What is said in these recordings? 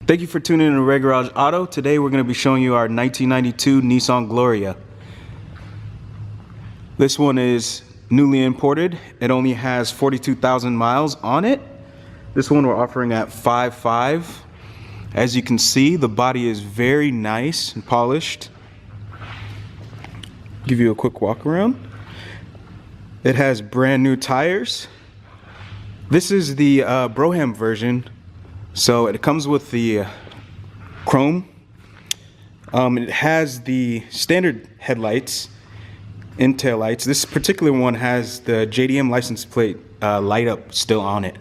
Thank you for tuning in to Red Garage Auto. Today we're going to be showing you our 1992 Nissan Gloria. This one is newly imported. It only has 42,000 miles on it. This one we're offering at $5,500. As you can see, the body is very nice and polished. Give you a quick walk around. It has brand new tires. This is the Brougham version. So it comes with the chrome. It has the standard headlights and tail lights. This particular one has the JDM license plate light up still on it.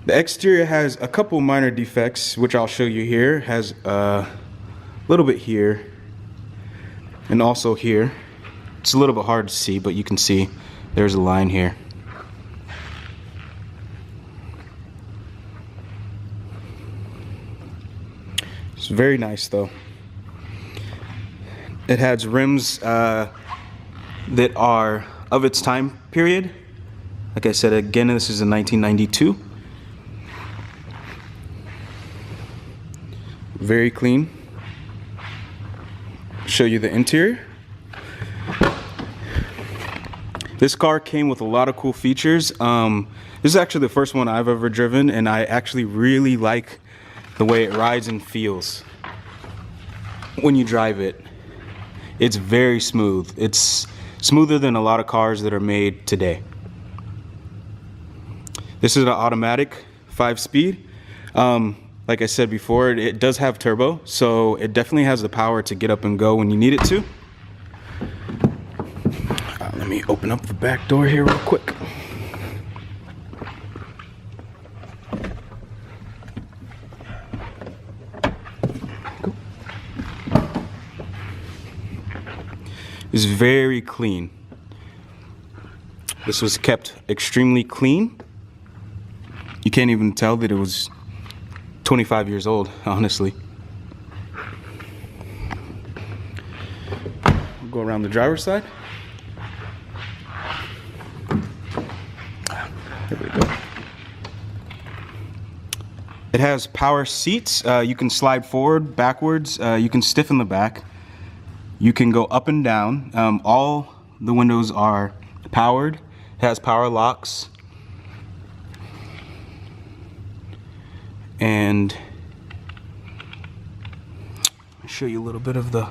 The exterior has a couple minor defects, which I'll show you here. It has a little bit here and also here. It's a little bit hard to see, but you can see there's a line here. It's very nice though. It has rims that are of its time period. Like I said, again, this is a 1992. Very clean. Show you the interior. This car came with a lot of cool features. This is actually the first one I've ever driven, and I actually really like the way it rides and feels when you drive it. It's very smooth. It's smoother than a lot of cars that are made today. This is an automatic 5-speed. Like I said before, it does have turbo, so it definitely has the power to get up and go when you need it to. Let me open up the back door here real quick. It's very clean. This was kept extremely clean. You can't even tell that it was 25 years old, honestly. We'll go around the driver's side. There we go. It has power seats. You can slide forward, backwards. You can stiffen the back. You can go up and down. All the windows are powered. It has power locks. And I'll show you a little bit of the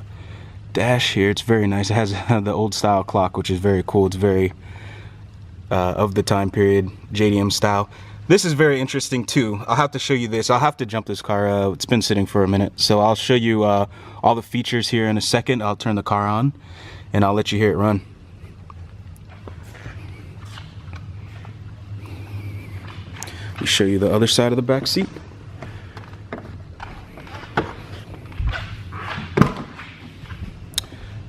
dash here. It's very nice. It has the old style clock, which is very cool. It's very of the time period, JDM style. This is very interesting too. I'll have to show you this. I'll have to jump this car. It's been sitting for a minute. So I'll show you all the features here in a second. I'll turn the car on and I'll let you hear it run. I'll show you the other side of the back seat.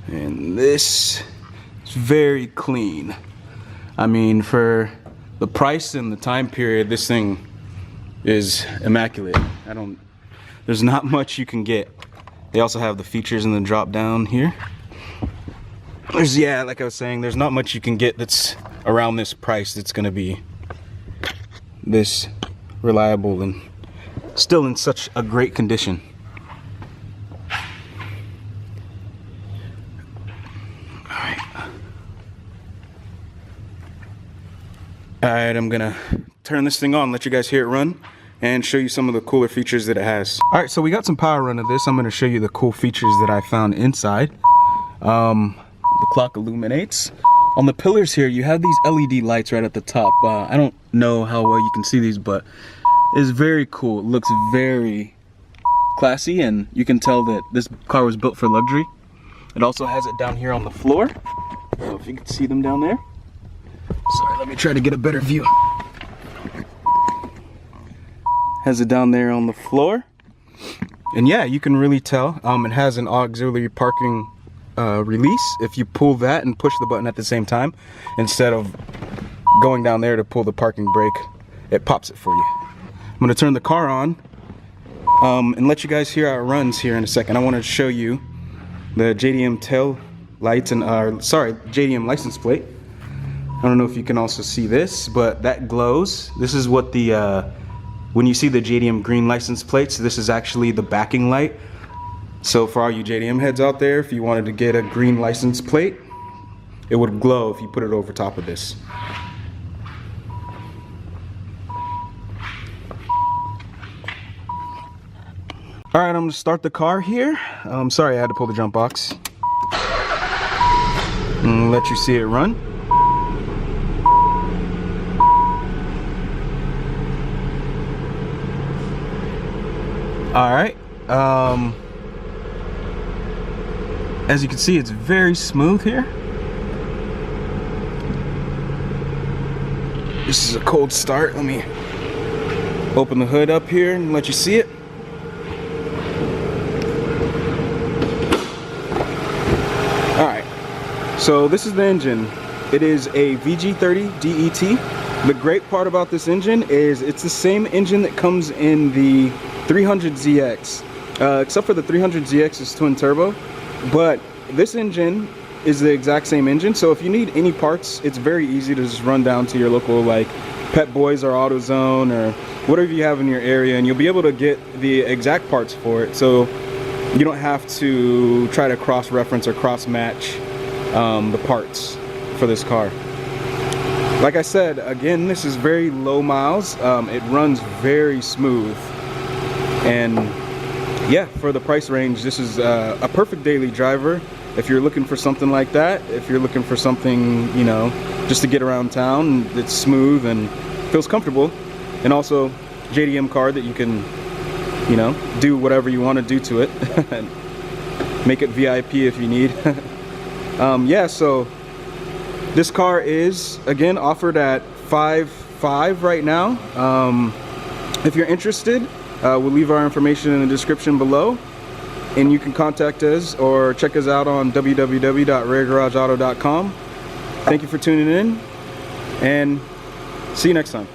And this is very clean. I mean, for the price and the time period, this thing is immaculate. There's not much you can get. They also have the features in the drop down here. Like I was saying, there's not much you can get that's around this price that's gonna be this reliable and still in such a great condition. Alright, I'm gonna turn this thing on, let you guys hear it run, and show you some of the cooler features that it has. Alright, so we got some power run of this. I'm gonna show you the cool features that I found inside. The clock illuminates. On the pillars here, you have these LED lights right at the top. I don't know how well you can see these, but it's very cool. It looks very classy, and you can tell that this car was built for luxury. It also has it down here on the floor. I don't know if you can see them down there. Sorry, let me try to get a better view. Has it down there on the floor. And yeah, you can really tell. It has an auxiliary parking release. If you pull that and push the button at the same time, instead of going down there to pull the parking brake, it pops it for you. I'm going to turn the car on and let you guys hear how it runs here in a second. I want to show you the JDM tail lights and JDM license plate. I don't know if you can also see this, but that glows. This is what the When you see the JDM green license plates, this is actually the backing light. So for all you JDM heads out there, if you wanted to get a green license plate, it would glow if you put it over top of this. All right, I'm gonna start the car here. Sorry, I had to pull the jump box. And let you see it run. All right. As you can see, it's very smooth here. This is a cold start. Let me open the hood up here and let you see it. Alright, so this is the engine. It is a VG30 DET. The great part about this engine is it's the same engine that comes in the 300ZX. Except for the 300ZX is twin turbo. But this engine is the exact same engine, so if you need any parts, it's very easy to just run down to your local like Pep Boys or AutoZone or whatever you have in your area, and you'll be able to get the exact parts for it, so you don't have to try to cross-reference or cross-match the parts for this car. Like I said, again, this is very low miles. It runs very smooth, and yeah, for the price range, this is a perfect daily driver. If you're looking for something like that, if you're looking for something, you know, just to get around town, that's smooth and feels comfortable, and also JDM car that you can, you know, do whatever you want to do to it. Make it VIP if you need. Yeah, so this car is, again, offered at $5,500 right now. If you're interested, we'll leave our information in the description below, and you can contact us or check us out on www.raregarageauto.com. Thank you for tuning in, and see you next time.